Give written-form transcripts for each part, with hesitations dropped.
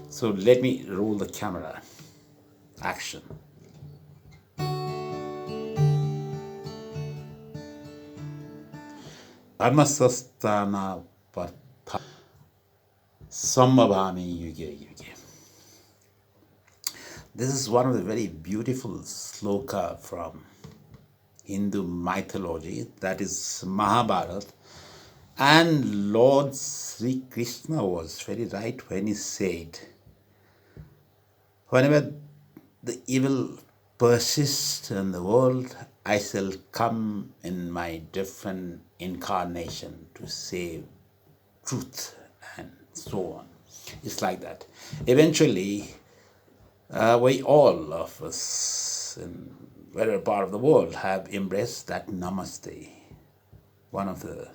So let me roll the camera. Action. Dharmasastana Partha Samabhami Yuge Yuge. This is one of the very beautiful sloka from Hindu mythology, that is Mahabharata. And Lord Sri Krishna was very right when he said, whenever the evil persists in the world, I shall come in my different incarnation to save truth and so on. It's like that. Eventually, we all of us in whatever part of the world have embraced that Namaste, one of the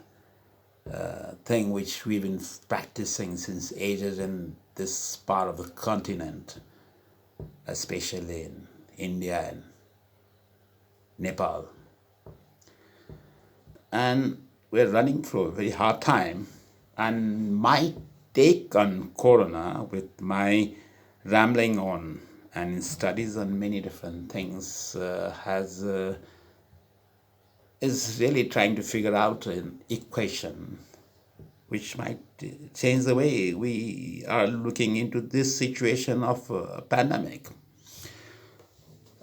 thing which we've been practicing since ages in this part of the continent, especially in India and Nepal. And we're running through a very hard time. And my take on Corona, with my rambling on and studies on many different things, is really trying to figure out an equation which might change the way we are looking into this situation of a pandemic.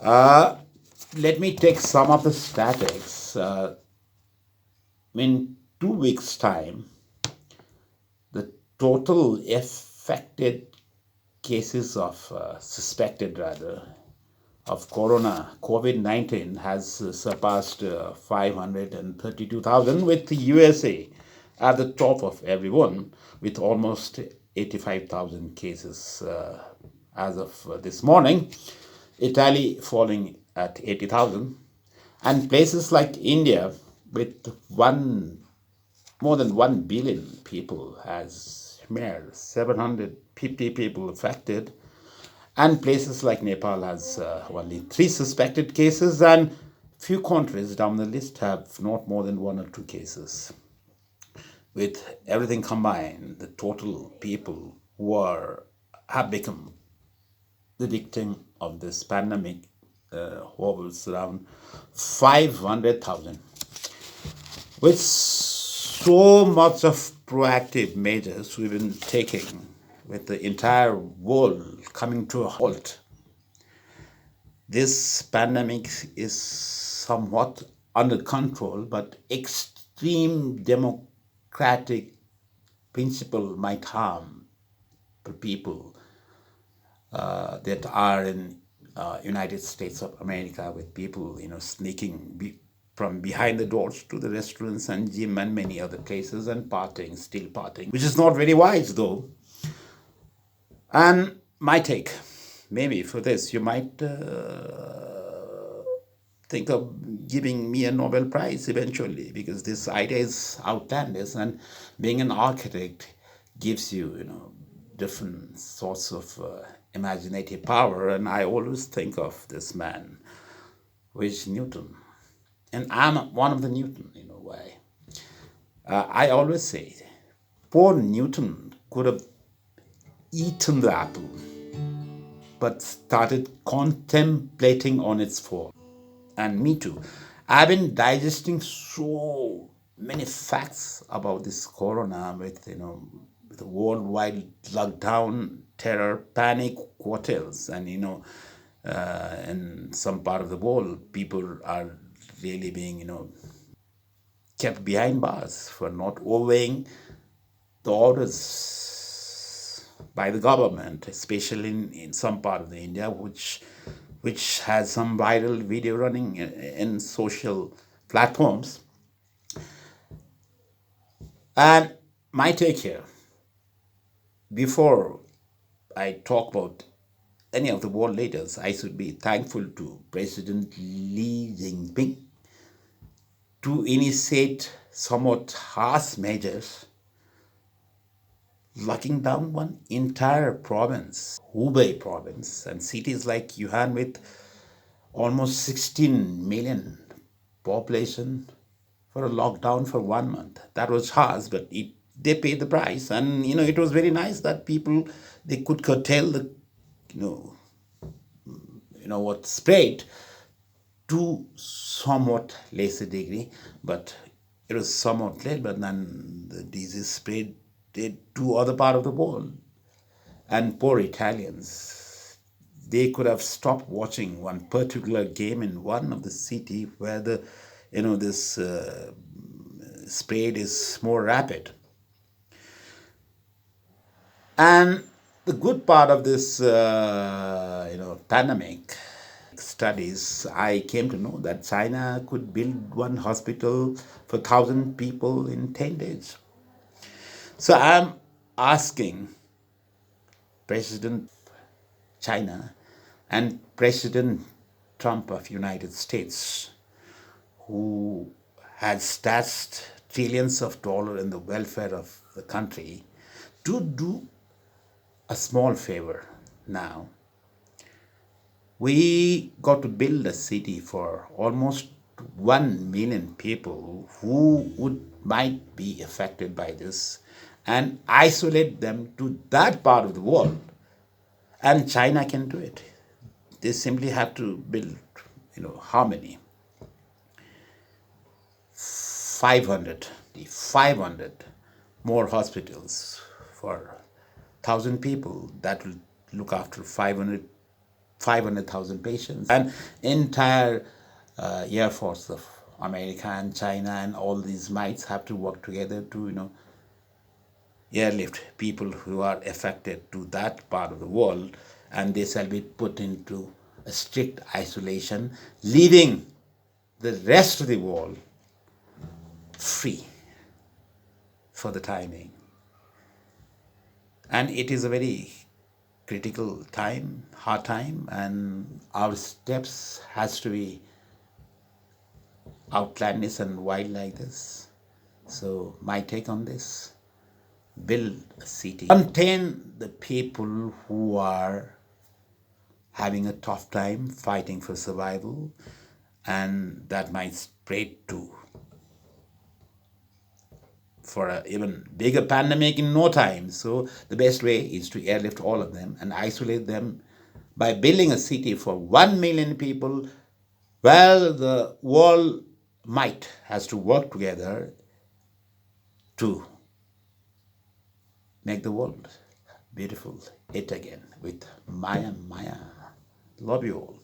Let me take some of the statistics. In 2 weeks' time, the total affected cases of suspected rather of COVID-19 has surpassed 532,000, with the USA at the top of everyone with almost 85,000 cases as of this morning. Italy falling at 80,000, and places like India with more than 1 billion people has mere 750 people affected, and places like Nepal has only 3 suspected cases, and few countries down the list have not more than 1 or 2 cases. With everything combined, the total people who have become the victim of this pandemic hovers around 500,000. With so much of proactive measures we've been taking, with the entire world coming to a halt, this pandemic is somewhat under control, but extreme democratic principle might harm the people that are in United States of America, with people sneaking from behind the doors to the restaurants and gym and many other places and partying, still partying, which is not very wise though. And my take, maybe for this, you might think of giving me a Nobel Prize eventually, because this idea is outlandish, and being an architect gives you, different sorts of imaginative power. And I always think of this man, who is Newton. And I'm one of the Newton in a way. I always say, poor Newton could have eaten the apple, but started contemplating on its fall. And me too. I've been digesting so many facts about this corona, with the worldwide lockdown, terror, panic, what else? And in some part of the world, people are really being kept behind bars for not obeying the orders by the government, especially in some part of the India, which has some viral video running in social platforms. And my take here, before I talk about any of the world leaders, I should be thankful to President Xi Jinping to initiate somewhat harsh measures, locking down one entire province, Hubei province, and cities like Wuhan with almost 16 million population, for a lockdown for 1 month. That was harsh, but it they paid the price. And it was very nice that people, they could curtail the you know what spread to somewhat lesser degree, but it was somewhat less. But then the disease spread it to other part of the world. And poor Italians, they could have stopped watching one particular game in one of the city where the this spread is more rapid. And the good part of this pandemic studies, I came to know that China could build one hospital for 1,000 people in 10 days. So I'm asking President China and President Trump of United States, who has stashed trillions of dollars in the welfare of the country, to do a small favor now. We got to build a city for almost 1 million people who might be affected by this, and isolate them to that part of the world. And China can do it. They simply have to build, how many? 500 more hospitals for 1,000 people that will look after 500,000 patients. And entire Air Force of America and China and all these mites have to work together to, airlift people who are affected to that part of the world, and they shall be put into a strict isolation, leaving the rest of the world free for the timing. And it is a very critical time, hard time, and our steps has to be outlandish and wild like this. So my take on this: build a city, contain the people who are having a tough time fighting for survival, and that might spread to for an even bigger pandemic in no time. So the best way is to airlift all of them and isolate them by building a city for 1 million people. Well, the world might has to work together to make the world beautiful it again with Maya Maya. Love you all.